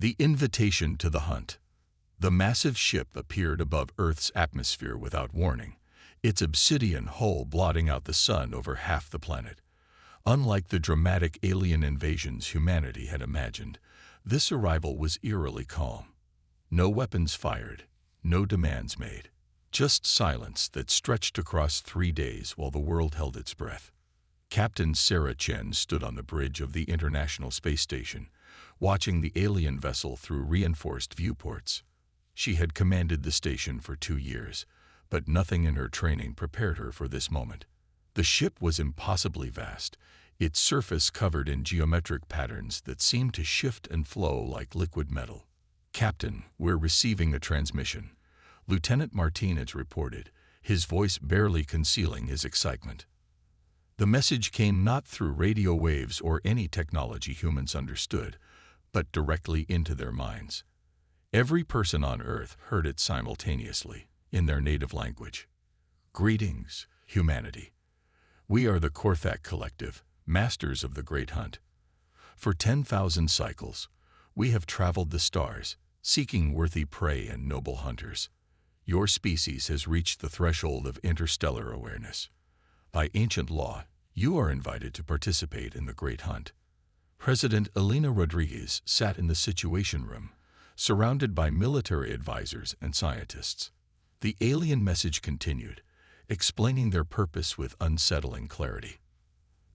The invitation to the hunt. The massive ship appeared above Earth's atmosphere without warning, its obsidian hull blotting out the sun over half the planet. Unlike the dramatic alien invasions humanity had imagined, this arrival was eerily calm. No weapons fired, no demands made. Just silence that stretched across 3 days while the world held its breath. Captain Sarah Chen stood on the bridge of the International Space Station, watching the alien vessel through reinforced viewports. She had commanded the station for 2 years, but nothing in her training prepared her for this moment. The ship was impossibly vast, its surface covered in geometric patterns that seemed to shift and flow like liquid metal. "Captain, we're receiving a transmission," Lieutenant Martinez reported, his voice barely concealing his excitement. The message came not through radio waves or any technology humans understood, but directly into their minds. Every person on Earth heard it simultaneously, in their native language. "Greetings, humanity. We are the Korthak Collective, masters of the Great Hunt. For 10,000 cycles, we have traveled the stars, seeking worthy prey and noble hunters. Your species has reached the threshold of interstellar awareness. By ancient law, you are invited to participate in the Great Hunt." President Elena Rodriguez sat in the Situation Room, surrounded by military advisors and scientists. The alien message continued, explaining their purpose with unsettling clarity.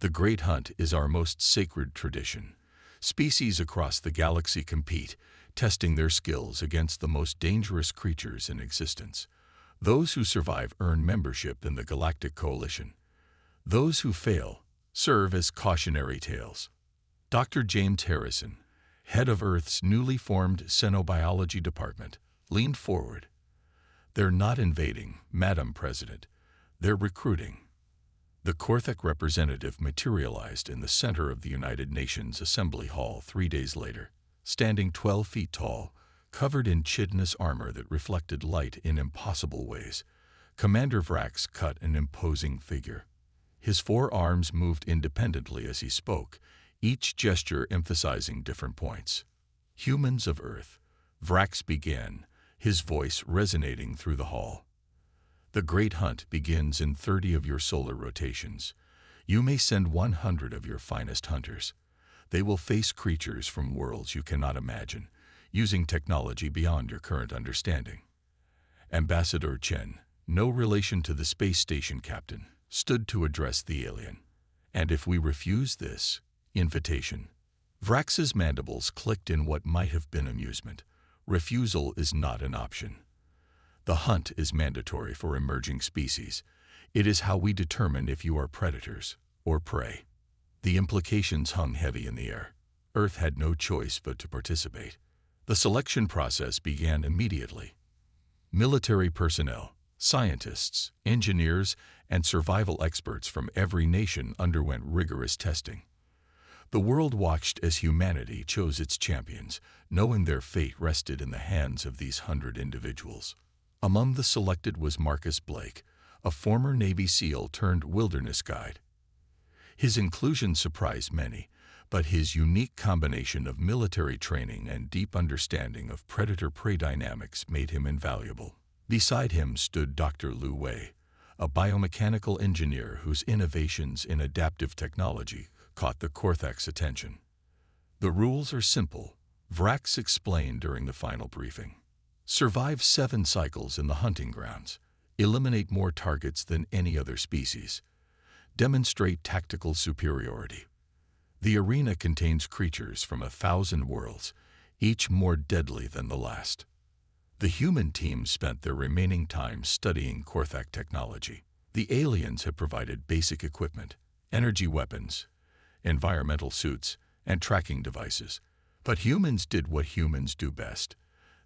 "The Great Hunt is our most sacred tradition. Species across the galaxy compete, testing their skills against the most dangerous creatures in existence. Those who survive earn membership in the Galactic Coalition. Those who fail serve as cautionary tales." Dr. James Harrison, head of Earth's newly formed Xenobiology Department, leaned forward. "They're not invading, Madam President. They're recruiting." The Korthak representative materialized in the center of the United Nations Assembly Hall 3 days later, standing 12 feet tall, covered in chitinous armor that reflected light in impossible ways. Commander Vrax cut an imposing figure. His 4 arms moved independently as he spoke, each gesture emphasizing different points. "Humans of Earth," Vrax began, his voice resonating through the hall. "The Great Hunt begins in 30 of your solar rotations. You may send 100 of your finest hunters. They will face creatures from worlds you cannot imagine, using technology beyond your current understanding." Ambassador Chen, no relation to the space station captain, stood to address the alien. "And if we refuse this invitation?" Vrax's mandibles clicked in what might have been amusement. "Refusal is not an option. The hunt is mandatory for emerging species. It is how we determine if you are predators or prey." The implications hung heavy in the air. Earth had no choice but to participate. The selection process began immediately. Military personnel, scientists, engineers, and survival experts from every nation underwent rigorous testing. The world watched as humanity chose its champions, knowing their fate rested in the hands of these 100 individuals. Among the selected was Marcus Blake, a former Navy SEAL turned wilderness guide. His inclusion surprised many, but his unique combination of military training and deep understanding of predator-prey dynamics made him invaluable. Beside him stood Dr. Lu Wei, a biomechanical engineer whose innovations in adaptive technology caught the Korthak's attention. "The rules are simple," Vrax explained during the final briefing. "Survive 7 cycles in the hunting grounds. Eliminate more targets than any other species. Demonstrate tactical superiority. The arena contains creatures from 1,000 worlds, each more deadly than the last." The human team spent their remaining time studying Korthak technology. The aliens had provided basic equipment, energy weapons, environmental suits, and tracking devices. But humans did what humans do best.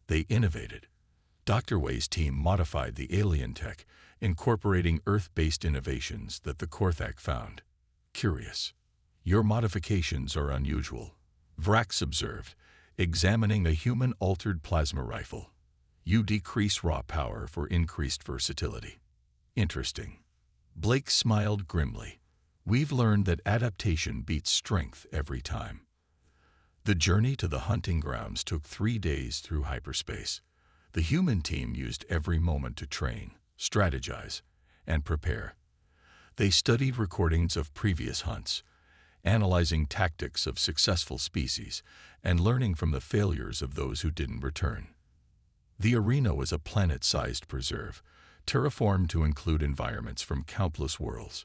They innovated. Dr. Wei's team modified the alien tech, incorporating Earth-based innovations that the Korthak found. "Curious. Your modifications are unusual," Vrax observed, examining a human-altered plasma rifle. "You decrease raw power for increased versatility." "Interesting." Blake smiled grimly. "We've learned that adaptation beats strength every time." The journey to the hunting grounds took 3 days through hyperspace. The human team used every moment to train, strategize, and prepare. They studied recordings of previous hunts, analyzing tactics of successful species, and learning from the failures of those who didn't return. The arena was a planet-sized preserve, terraformed to include environments from countless worlds.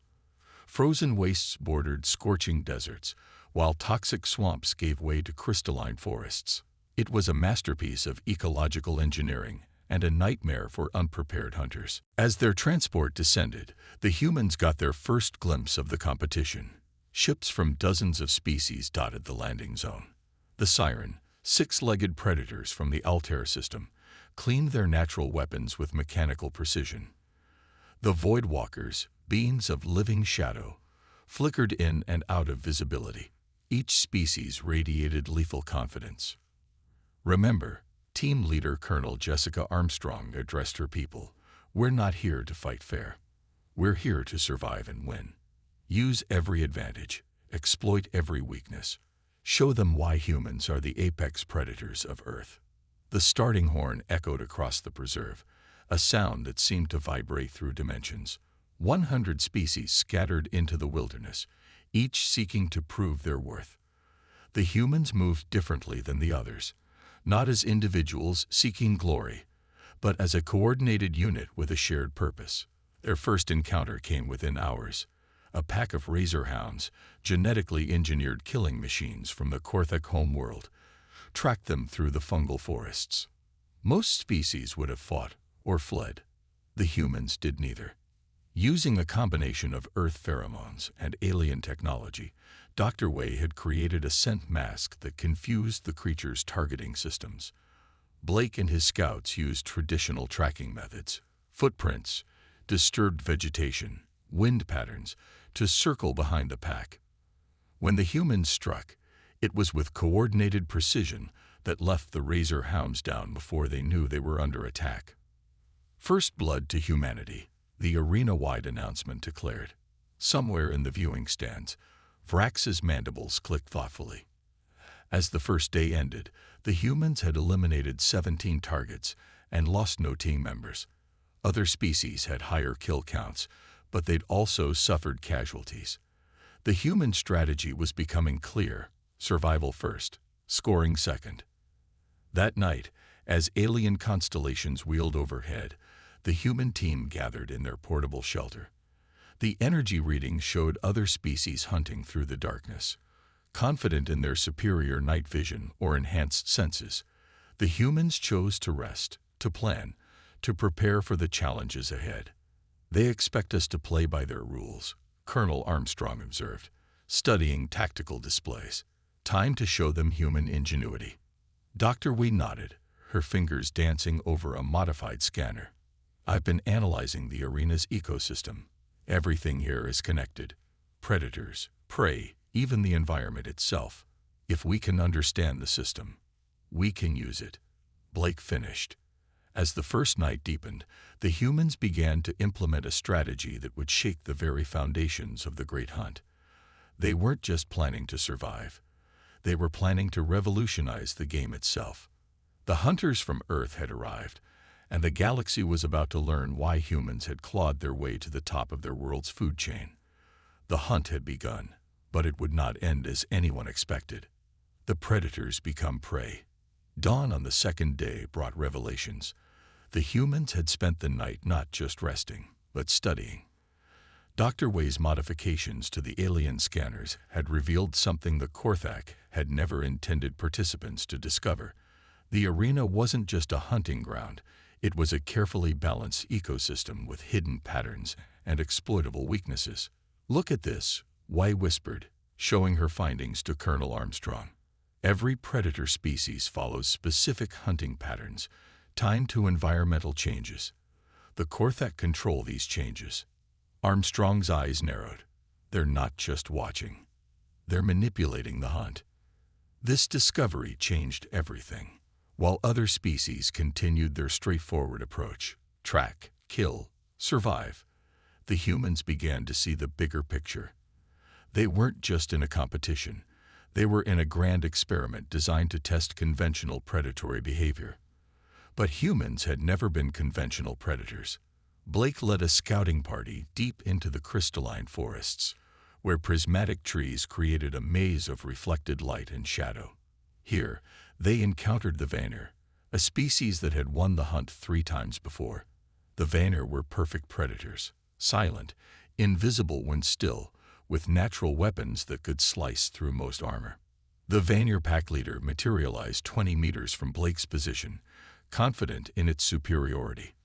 Frozen wastes bordered scorching deserts, while toxic swamps gave way to crystalline forests. It was a masterpiece of ecological engineering and a nightmare for unprepared hunters. As their transport descended, the humans got their first glimpse of the competition. Ships from dozens of species dotted the landing zone. The siren, six-legged predators from the Altair system, cleaned their natural weapons with mechanical precision. The Voidwalkers, beings of living shadow, flickered in and out of visibility. Each species radiated lethal confidence. "Remember," team leader Colonel Jessica Armstrong addressed her people, "we're not here to fight fair. We're here to survive and win. Use every advantage, exploit every weakness. Show them why humans are the apex predators of Earth." The starting horn echoed across the preserve, a sound that seemed to vibrate through dimensions. 100 species scattered into the wilderness, each seeking to prove their worth. The humans moved differently than the others, not as individuals seeking glory, but as a coordinated unit with a shared purpose. Their first encounter came within hours. A pack of razor hounds, genetically engineered killing machines from the Korthak homeworld, tracked them through the fungal forests. Most species would have fought or fled. The humans did neither. Using a combination of Earth pheromones and alien technology, Dr. Wei had created a scent mask that confused the creature's targeting systems. Blake and his scouts used traditional tracking methods, footprints, disturbed vegetation, wind patterns, to circle behind the pack. When the humans struck, it was with coordinated precision that left the razor hounds down before they knew they were under attack. "First blood to humanity," the arena-wide announcement declared. Somewhere in the viewing stands, Vrax's mandibles clicked thoughtfully. As the first day ended, the humans had eliminated 17 targets and lost no team members. Other species had higher kill counts, but they'd also suffered casualties. The human strategy was becoming clear: survival first, scoring second. That night, as alien constellations wheeled overhead, the human team gathered in their portable shelter. The energy readings showed other species hunting through the darkness. Confident in their superior night vision or enhanced senses, the humans chose to rest, to plan, to prepare for the challenges ahead. "They expect us to play by their rules," Colonel Armstrong observed, studying tactical displays. "Time to show them human ingenuity." Dr. Wei nodded, her fingers dancing over a modified scanner. "I've been analyzing the arena's ecosystem. Everything here is connected. Predators, prey, even the environment itself. If we can understand the system, we can use it." Blake finished. As the first night deepened, the humans began to implement a strategy that would shake the very foundations of the Great Hunt. They weren't just planning to survive. They were planning to revolutionize the game itself. The hunters from Earth had arrived, and the galaxy was about to learn why humans had clawed their way to the top of their world's food chain. The hunt had begun, but it would not end as anyone expected. The predators become prey. Dawn on the second day brought revelations. The humans had spent the night not just resting, but studying. Dr. Wei's modifications to the alien scanners had revealed something the Korthak had never intended participants to discover. The arena wasn't just a hunting ground. It was a carefully balanced ecosystem with hidden patterns and exploitable weaknesses. "Look at this," Wei whispered, showing her findings to Colonel Armstrong. "Every predator species follows specific hunting patterns, timed to environmental changes. The Korthak control these changes." Armstrong's eyes narrowed. "They're not just watching. They're manipulating the hunt." This discovery changed everything. While other species continued their straightforward approach, track, kill, survive, the humans began to see the bigger picture. They weren't just in a competition. They were in a grand experiment designed to test conventional predatory behavior. But humans had never been conventional predators. Blake led a scouting party deep into the crystalline forests, where prismatic trees created a maze of reflected light and shadow. Here, they encountered the Vanir, a species that had won the hunt 3 times before. The Vanir were perfect predators, silent, invisible when still, with natural weapons that could slice through most armor. The Vanir pack leader materialized 20 meters from Blake's position, confident in its superiority.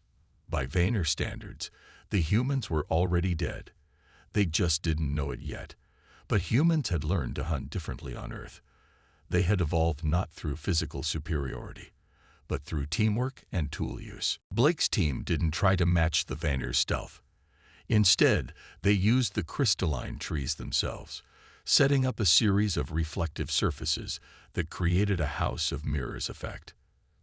By Vanir standards, the humans were already dead. They just didn't know it yet. But humans had learned to hunt differently on Earth. They had evolved not through physical superiority, but through teamwork and tool use. Blake's team didn't try to match the Vanir's stealth. Instead, they used the crystalline trees themselves, setting up a series of reflective surfaces that created a house of mirrors effect.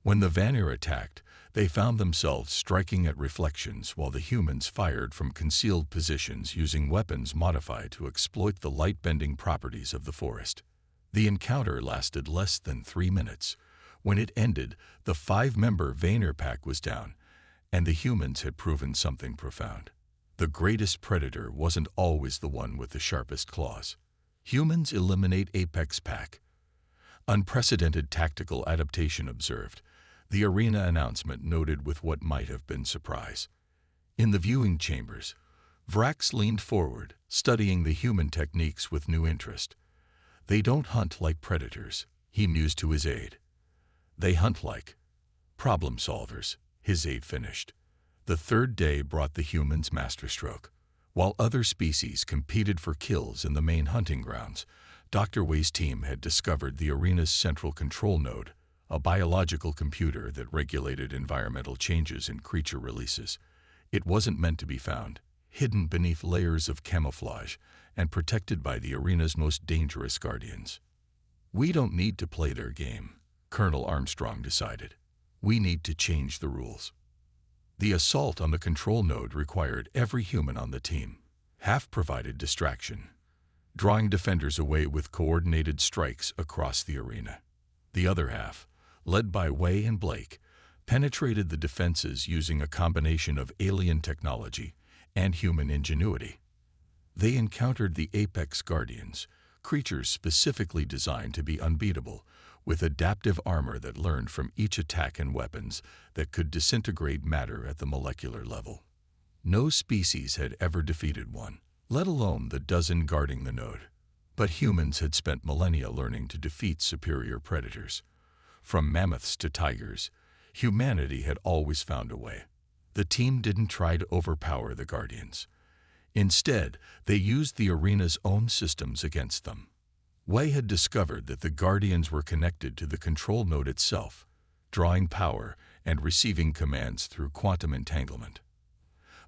When the Vanir attacked, they found themselves striking at reflections while the humans fired from concealed positions using weapons modified to exploit the light-bending properties of the forest. The encounter lasted less than 3 minutes. When it ended, the 5-member Vanir pack was down, and the humans had proven something profound. The greatest predator wasn't always the one with the sharpest claws. Humans eliminate apex pack. Unprecedented tactical adaptation observed. The arena announcement noted with what might have been surprise. In the viewing chambers, Vrax leaned forward, studying the human techniques with new interest. They don't hunt like predators, he mused to his aide. They hunt like problem solvers, his aide finished. The 3rd day brought the humans' masterstroke. While other species competed for kills in the main hunting grounds, Dr. Wei's team had discovered the arena's central control node, a biological computer that regulated environmental changes in creature releases. It wasn't meant to be found, hidden beneath layers of camouflage and protected by the arena's most dangerous guardians. We don't need to play their game, Colonel Armstrong decided. We need to change the rules. The assault on the control node required every human on the team. Half provided distraction, drawing defenders away with coordinated strikes across the arena. The other half, led by Wei and Blake, penetrated the defenses using a combination of alien technology and human ingenuity. They encountered the Apex Guardians, creatures specifically designed to be unbeatable, with adaptive armor that learned from each attack and weapons that could disintegrate matter at the molecular level. No species had ever defeated one, let alone the dozen guarding the node. But humans had spent millennia learning to defeat superior predators. From mammoths to tigers, humanity had always found a way. The team didn't try to overpower the Guardians. Instead, they used the arena's own systems against them. Wei had discovered that the Guardians were connected to the control node itself, drawing power and receiving commands through quantum entanglement.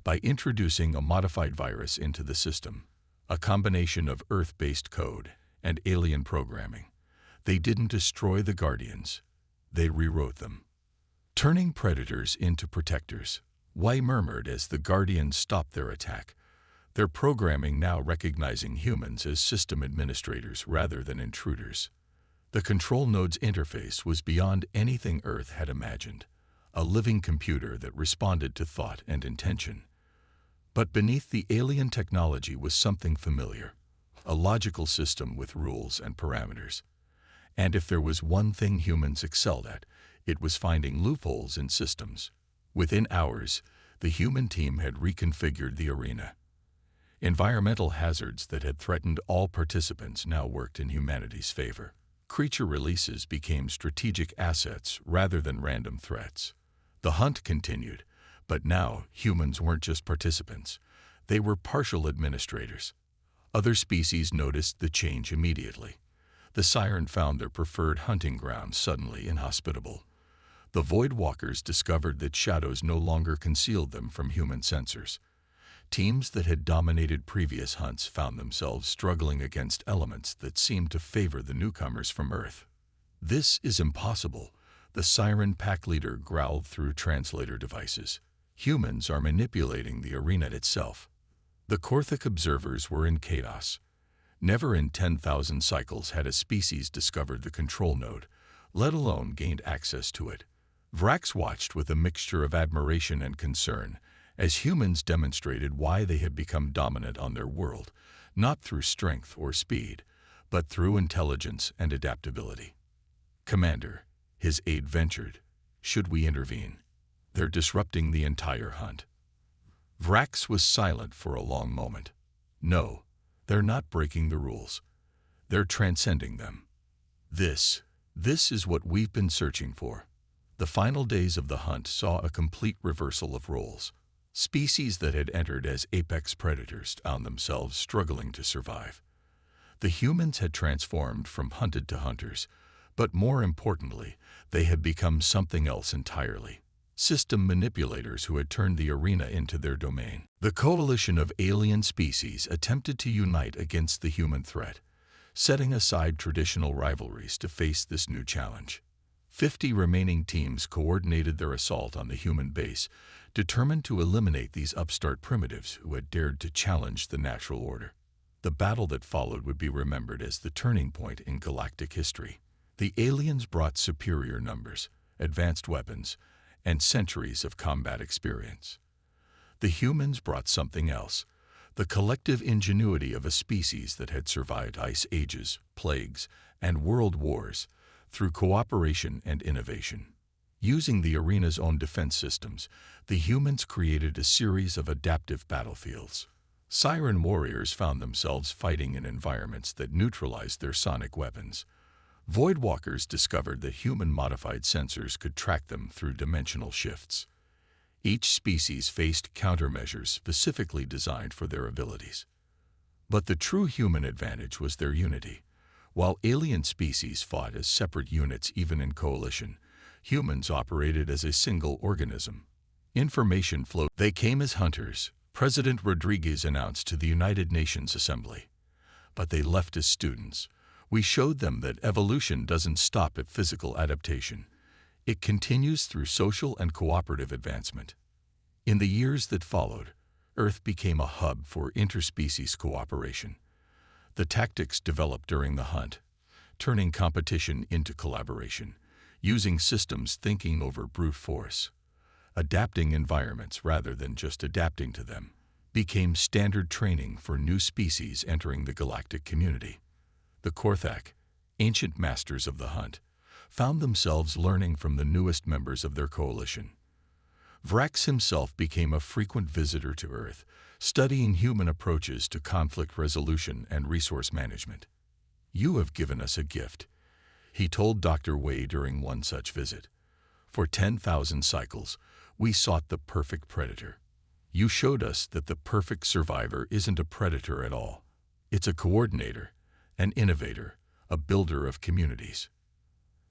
By introducing a modified virus into the system, a combination of Earth-based code and alien programming, they didn't destroy the Guardians, they rewrote them. Turning predators into protectors, Wei murmured as the Guardians stopped their attack, their programming now recognizing humans as system administrators rather than intruders. The control node's interface was beyond anything Earth had imagined, a living computer that responded to thought and intention. But beneath the alien technology was something familiar, a logical system with rules and parameters. And if there was one thing humans excelled at, it was finding loopholes in systems. Within hours, the human team had reconfigured the arena. Environmental hazards that had threatened all participants now worked in humanity's favor. Creature releases became strategic assets rather than random threats. The hunt continued, but now humans weren't just participants. They were partial administrators. Other species noticed the change immediately. The siren found their preferred hunting ground suddenly inhospitable. The Voidwalkers discovered that shadows no longer concealed them from human sensors. Teams that had dominated previous hunts found themselves struggling against elements that seemed to favor the newcomers from Earth. "This is impossible," the siren pack leader growled through translator devices. "Humans are manipulating the arena itself." The Korthic observers were in chaos. Never in 10,000 cycles had a species discovered the control node, let alone gained access to it. Vrax watched with a mixture of admiration and concern as humans demonstrated why they had become dominant on their world, not through strength or speed, but through intelligence and adaptability. "Commander," his aide ventured, "should we intervene? They're disrupting the entire hunt." Vrax was silent for a long moment. "No, they're not breaking the rules. They're transcending them. This is what we've been searching for." The final days of the hunt saw a complete reversal of roles. Species that had entered as apex predators found themselves struggling to survive. The humans had transformed from hunted to hunters, but more importantly, they had become something else entirely. System manipulators who had turned the arena into their domain. The coalition of alien species attempted to unite against the human threat, setting aside traditional rivalries to face this new challenge. 50 remaining teams coordinated their assault on the human base, determined to eliminate these upstart primitives who had dared to challenge the natural order. The battle that followed would be remembered as the turning point in galactic history. The aliens brought superior numbers, advanced weapons, and centuries of combat experience. The humans brought something else, the collective ingenuity of a species that had survived ice ages, plagues, and world wars through cooperation and innovation. Using the arena's own defense systems, the humans created a series of adaptive battlefields. Siren warriors found themselves fighting in environments that neutralized their sonic weapons. Voidwalkers discovered that human-modified sensors could track them through dimensional shifts. Each species faced countermeasures specifically designed for their abilities. But the true human advantage was their unity. While alien species fought as separate units even in coalition, humans operated as a single organism. Information flowed. "They came as hunters," President Rodriguez announced to the United Nations Assembly. "But they left as students. We showed them that evolution doesn't stop at physical adaptation. It continues through social and cooperative advancement." In the years that followed, Earth became a hub for interspecies cooperation. The tactics developed during the hunt, turning competition into collaboration, using systems thinking over brute force, adapting environments rather than just adapting to them, became standard training for new species entering the galactic community. The Korthak, ancient masters of the hunt, found themselves learning from the newest members of their coalition. Vrax himself became a frequent visitor to Earth, studying human approaches to conflict resolution and resource management. "You have given us a gift," he told Dr. Wei during one such visit. "For 10,000 cycles, we sought the perfect predator. You showed us that the perfect survivor isn't a predator at all. It's a coordinator, an innovator, a builder of communities."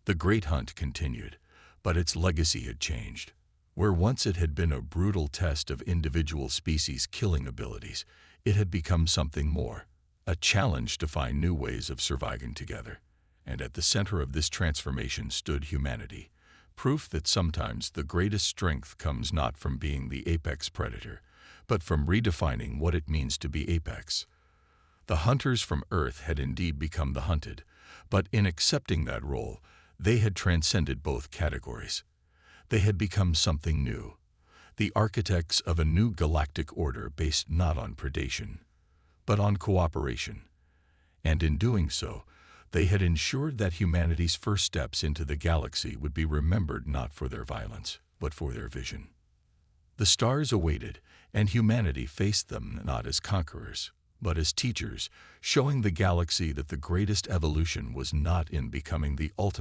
The great hunt continued, but its legacy had changed. Where once it had been a brutal test of individual species' killing abilities, it had become something more, a challenge to find new ways of surviving together. And at the center of this transformation stood humanity, proof that sometimes the greatest strength comes not from being the apex predator, but from redefining what it means to be apex. The hunters from Earth had indeed become the hunted, but in accepting that role, they had transcended both categories. They had become something new, the architects of a new galactic order based not on predation, but on cooperation. And in doing so, they had ensured that humanity's first steps into the galaxy would be remembered not for their violence, but for their vision. The stars awaited, and humanity faced them not as conquerors, but as teachers, showing the galaxy that the greatest evolution was not in becoming the ultimate